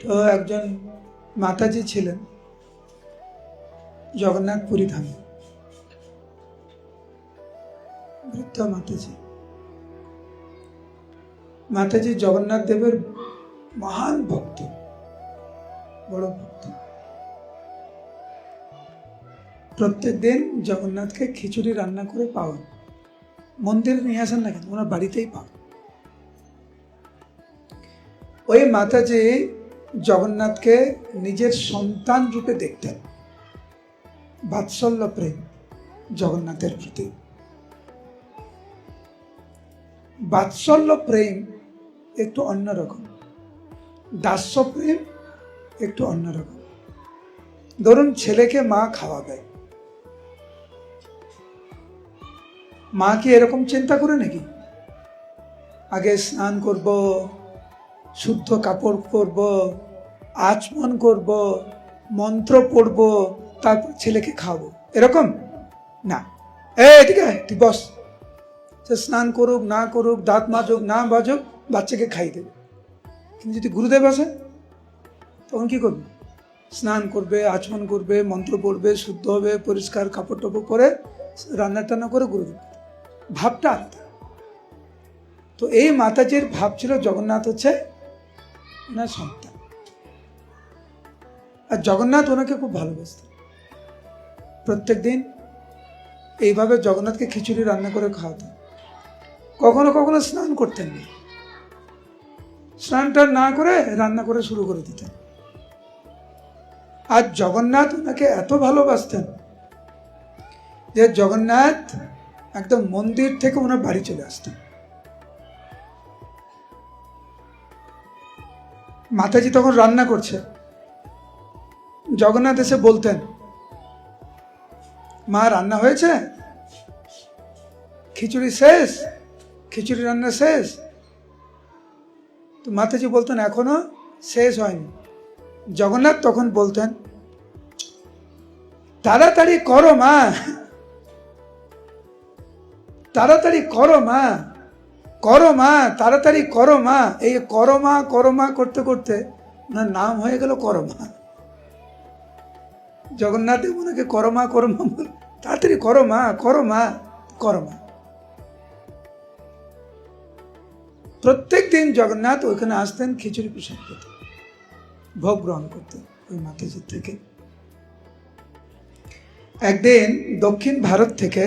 তো একজন মাতাজি ছিলেন জগন্নাথ পুরী ধামে, বৃদ্ধ মাতাজি জগন্নাথ দেবের মহান ভক্ত, বড় ভক্ত। প্রত্যেক দিন জগন্নাথকে খিচুড়ি রান্না করে পাওয়ান, মন্দিরে নিয়ে আসেন না কেন, ওনার বাড়িতেই পাওয়া। ওই মাতাজি জগন্নাথকে নিজের সন্তান রূপে দেখতেন, বাৎসল্য প্রেম জগন্নাথের প্রতি। বাৎসল্য প্রেম একটু অন্যরকম, দাস্য প্রেম একটু অন্যরকম। ধরুন ছেলেকে মা খাওয়াবে, মা কি এরকম চিন্তা করে নাকি আগে স্নান করব, শুদ্ধ কাপড় পরব, আচমন করব, মন্ত্র পড়ব, তারপর ছেলেকে খাওয়াবো, এরকম না। এদিকে তুই বস, সে স্নান করুক না করুক, দাঁত মাজুক না মাজুক, বাচ্চাকে খাইয়ে দেবে। কিন্তু যদি গুরুদেব আসে তখন কি করবে? স্নান করবে, আচমন করবে, মন্ত্র পড়বে, শুদ্ধ হবে, পরিষ্কার কাপড় টাপড় করে রান্না টান্না করে গুরুদেব, ভাবটা আলাদা। তো এই মাতাজির ভাব ছিল জগন্নাথ হচ্ছে ওনার সন্তান, আর জগন্নাথ ওনাকে খুব ভালোবাসতেন। প্রত্যেক দিন এইভাবে জগন্নাথকে খিচুড়ি রান্না করে খাওয়াতেন। কখনো কখনো স্নান করতেন না, স্নানটা না করে রান্না করে শুরু করে দিতেন। আর জগন্নাথ ওনাকে এত ভালোবাসতেন যে জগন্নাথ একদম মন্দির থেকে ওনার বাড়ি চলে আসতেন। মাতাজি তখন রান্না করছে, জগন্নাথ এসে বলতেন, মা রান্না হয়েছে, খিচুড়ি শেষ, খিচুড়ি রান্না শেষ। তো মাতাজি বলতেন এখনো শেষ হয়নি। জগন্নাথ তখন বলতেন, তাড়াতাড়ি করো মা, তাড়াতাড়ি করো মা, করো মা, তাড়াতাড়ি করো মা। এই করো মা করতে করতে ওনার নাম হয়ে গেল করমা। জগন্নাথ ওনাকে করমা বল, তাড়াতাড়ি করো মা, করো মা, করো মা। প্রত্যেক দিন জগন্নাথ ওইখানে আসতেন খিচুড়ি প্রসাদ করতেন, ভোগ গ্রহণ করতেন ওই মাতাজির থেকে। একদিন দক্ষিণ ভারত থেকে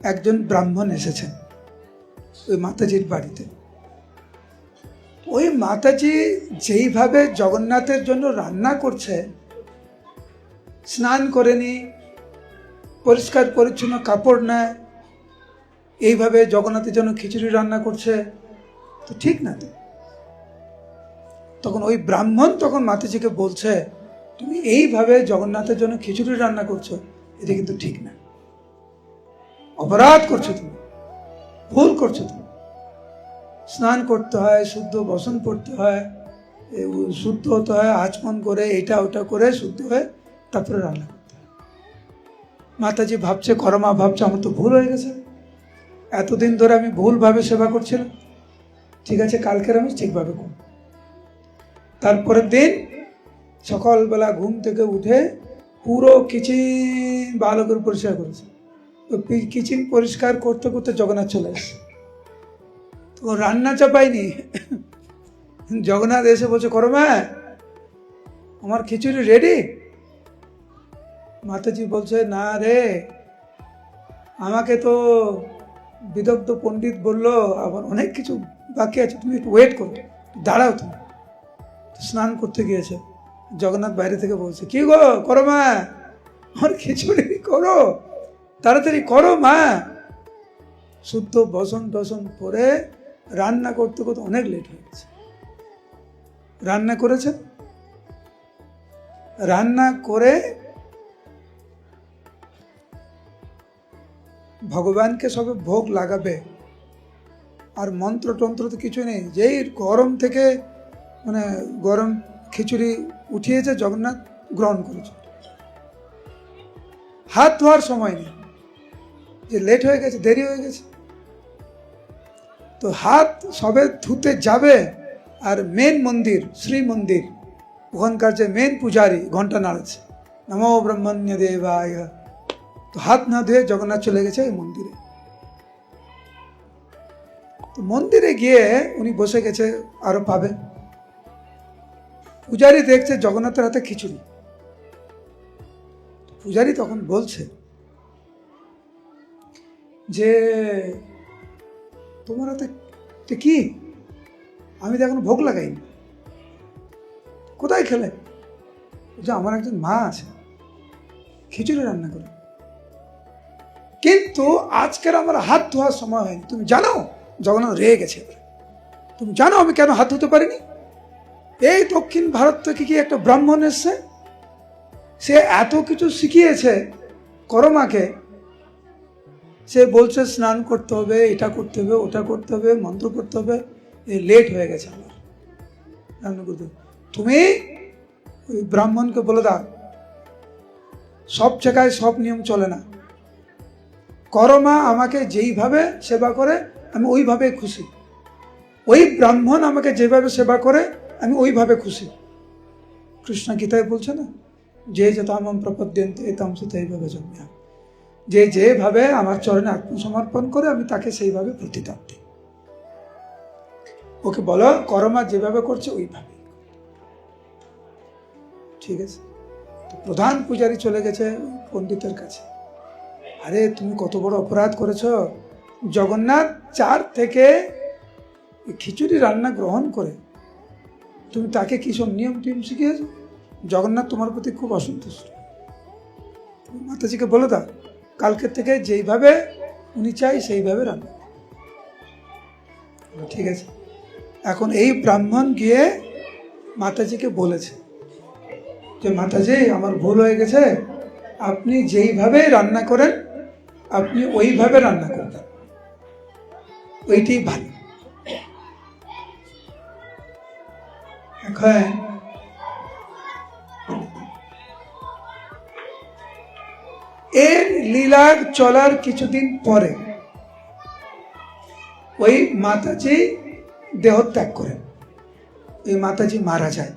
একজন ব্রাহ্মণ এসেছেন ওই মাতাজির বাড়িতে। ওই মাতাজি যেইভাবে জগন্নাথের জন্য রান্না করছে, স্নান করেনি, পরিষ্কার পরিচ্ছন্ন কাপড় নেয়, এইভাবে জগন্নাথের জন্য খিচুড়ি রান্না করছে, তো ঠিক না। তখন ওই ব্রাহ্মণ তখন মাতাজিকে বলছে, তুমি এইভাবে জগন্নাথের জন্য খিচুড়ি রান্না করছো, এটা কিন্তু ঠিক না, অপরাধ করছো, তুমি ভুল করছো। তুমি স্নান করতে হয়, শুদ্ধ বসন পড়তে হয়, শুদ্ধ হতে হয়, আচমন করে এটা ওটা করে শুদ্ধ হয়ে তারপরে রান্না করতে হয়। মাতাজি ভাবছে, করমা ভাবছে, আমার তো ভুল হয়ে গেছে, এতদিন ধরে আমি ভুলভাবে সেবা করছিলাম, ঠিক আছে কালকের আমি ঠিকভাবে করব। তারপরের দিন সকালবেলা ঘুম থেকে উঠে পুরো কিচেন ভালো করে পরিষ্কার করেছে। কিচেন পরিষ্কার করতে করতে জগন্নাথ চলে এসেছে। তো রান্না চাপায়নি, জগন্নাথ এসে বলছে, করমা আমার খিচুড়ি রেডি? মাতাজি বলছে, না রে, আমাকে তো বিদগ্ধ পণ্ডিত বললো আবার অনেক কিছু বাকি আছে, তুমি একটু ওয়েট করো, দাঁড়াও তুমি। স্নান করতে গিয়েছে, জগন্নাথ বাইরে থেকে বলছে, কি গো করো মা, আমার খিচুড়ি করো, তাড়াতাড়ি করো মা। শুদ্ধ বসন টসন পরে রান্না করতে করতে অনেক লেট হয়ে গেছে। রান্না করেছে, রান্না করে ভগবানকে সবে ভোগ লাগাবে, আর মন্ত্র টন্ত্র তো কিছু নেই। যেই গরম থেকে মানে গরম খিচুড়ি উঠিয়েছে, জগন্নাথ গ্রহণ করেছে, হাত ধোয়ার সময় নেই, যে লেট হয়ে গেছে, দেরি হয়ে গেছে। তো হাত সবে ধুতে যাবে, আর মেন মন্দির শ্রী মন্দির ওখানকার যে মেন পূজারী ঘন্টা নাড়াচ্ছে, নমো ব্রহ্মণ্য দেবায়। তো হাত না ধুয়ে জগন্নাথ চলে গেছে এই মন্দিরে। তো মন্দিরে গিয়ে উনি বসে গেছে, আরো পাবে। পূজারী দেখছে জগন্নাথের হাতে খিচুড়ি। পূজারী তখন বলছে যে তোমার হাতে কি, আমি তো এখনো ভোগ লাগাইনি, কোথায় খেলে? যে আমার একজন মা আছে, খিচুড়ি রান্না করে, কিন্তু আজকের আমার হাত ধোয়ার সময় হয়নি। তুমি জানো জগন্নাথ রেগে গেছে, তুমি জানো আমি কেন হাত ধুতে পারিনি? এই দক্ষিণ ভারত থেকে কি একটা ব্রাহ্মণ এসছে, সে এত কিছু শিখিয়েছে করমাকে, সে বলছে স্নান করতে হবে, এটা করতে হবে, ওটা করতে হবে, মন্ত্র করতে হবে, লেট হয়ে গেছে আমার রান্না করতে। তুমি ওই ব্রাহ্মণকে বলে দাও, সব জায়গায় সব নিয়ম চলে না। করমা আমাকে যেইভাবে সেবা করে আমি ওইভাবে খুশি, ওই ব্রাহ্মণ আমাকে যেভাবে সেবা করে আমি ওইভাবে খুশি। কৃষ্ণ গীতায় বলছে না, যে যথামম প্রপদ্যন্তে তাম সেইভাবে জন্মে, যে যেভাবে আমার চরণে আত্মসমর্পণ করে আমি তাকে সেইভাবে প্রতিদান দিই। ওকে বলো করমা যেভাবে করছে ওইভাবে, ঠিক আছে? তো প্রধান পূজারী চলে গেছে পণ্ডিতের কাছে। আরে তুমি কত বড় অপরাধ করেছো, জগন্নাথ 4 থেকে খিচুড়ি রান্না গ্রহণ করে তুমি তাকে কি সব নিয়ম টিয়ম শিখিয়েছো? জগন্নাথ তোমার প্রতি খুব অসন্তুষ্ট। মাতাজিকে বলে দাও কালকের থেকে যেইভাবে উনি চাই সেইভাবে রান্না। ঠিক আছে। এখন এই ব্রাহ্মণ গিয়ে মাতাজিকে বলেছে যে মাতাজি আমার ভুল হয়ে গেছে, আপনি যেইভাবে রান্না করেন আপনি ওইভাবে রান্না করবেন, ওইটাই ভালো। এখন এর লীলার চলার কিছুদিন পরে ওই মাতাজি দেহত্যাগ করেন, ওই মাতাজি মারা যায়।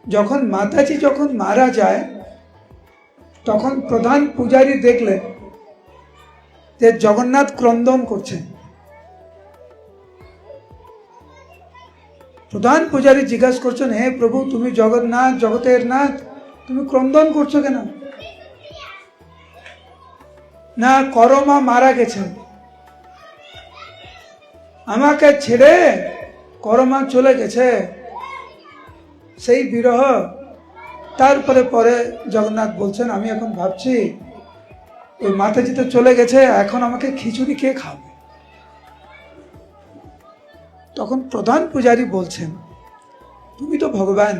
যখন মাতাজি মারা যায় তখন প্রধান পূজারী দেখলেন যে জগন্নাথ ক্রন্দন করছেন। প্রধান পূজারী জিজ্ঞাসা করছেন, হে প্রভু তুমি জগন্নাথ জগতের নাথ, তুমি ক্রন্দন করছো কেন? না করমা মারা গেছেন, আমাকে ছেড়ে করমা চলে গেছে, সেই বিরহ। তারপরে পরে জগন্নাথ বলছেন আমি এখন ভাবছি ওই মাতাজি তো চলে গেছে, এখন আমাকে খিচুড়ি কে খাবে? তখন প্রধান পূজারী বলছেন তুমি তো ভগবান,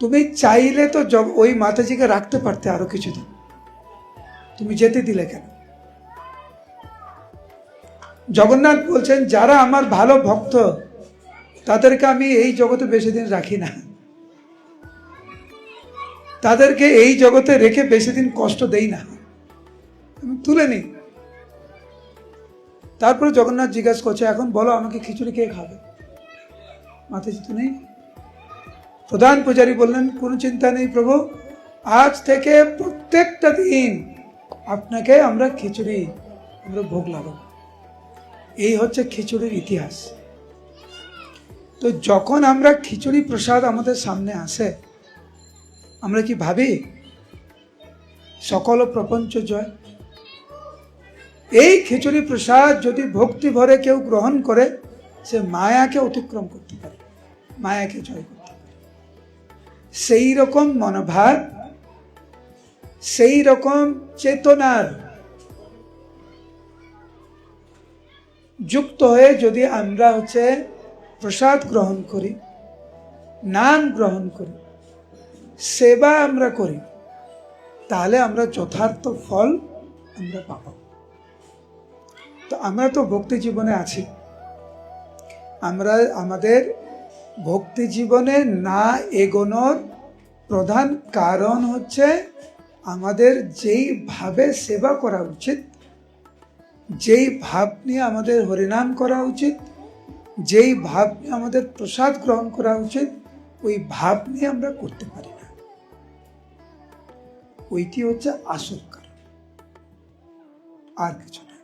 তুমি চাইলে তো ওই মাতাজিকে রাখতে পারতে আরো কিছুদিন, তুমি যেতে দিলে কেন? জগন্নাথ বলছেন যারা আমার ভালো ভক্ত তাদেরকে আমি এই জগতে বেশি দিন রাখি না, তাদেরকে এই জগতে রেখে বেশি দিন কষ্ট দেই না, আমি তুলে নিই। তারপরে জগন্নাথ জিজ্ঞাসা করছে এখন বলো আমাকে খিচুড়ি কে খাবে? মাতাজি তো নেই। প্রধান পূজারী বললেন কোনো চিন্তা নেই প্রভু, আজ থেকে প্রত্যেকটা দিন আপনাকে আমরা খিচুড়ি ভোগ লাগাবো। এই হচ্ছে খিচুড়ির ইতিহাস। তো যখন আমরা খিচুড়ি প্রসাদ আমাদের সামনে আসে আমরা কি ভাবি সকল প্রপঞ্চ জয়? এই খিচুড়ি প্রসাদ যদি ভক্তি ভরে কেউ গ্রহণ করে সে মায়াকে অতিক্রম করতে পারে, মায়াকে জয় করতে পারে। সেই রকম মনোভাব, সেই রকম চেতনার যুক্ত হয়ে যদি আমরা প্রসাদ গ্রহণ করি, নাম গ্রহণ করি, সেবা আমরা করি, তাহলে আমরা যথার্থ ফল আমরা পাব। তো আমরা তো ভক্তি জীবনে আছি, আমরা আমাদের ভক্তি জীবনে না এগোনোর প্রধান কারণ হচ্ছে আমাদের যেই ভাবে সেবা করা উচিত, যেই ভাব নিয়ে আমাদের হরিনাম করা উচিত, যেই ভাব নিয়ে আমাদের প্রসাদ গ্রহণ করা উচিত ওই ভাব নিয়ে আমরা করতে পারি না, ওইটি হচ্ছে আসল কারণ, আর কিছু না।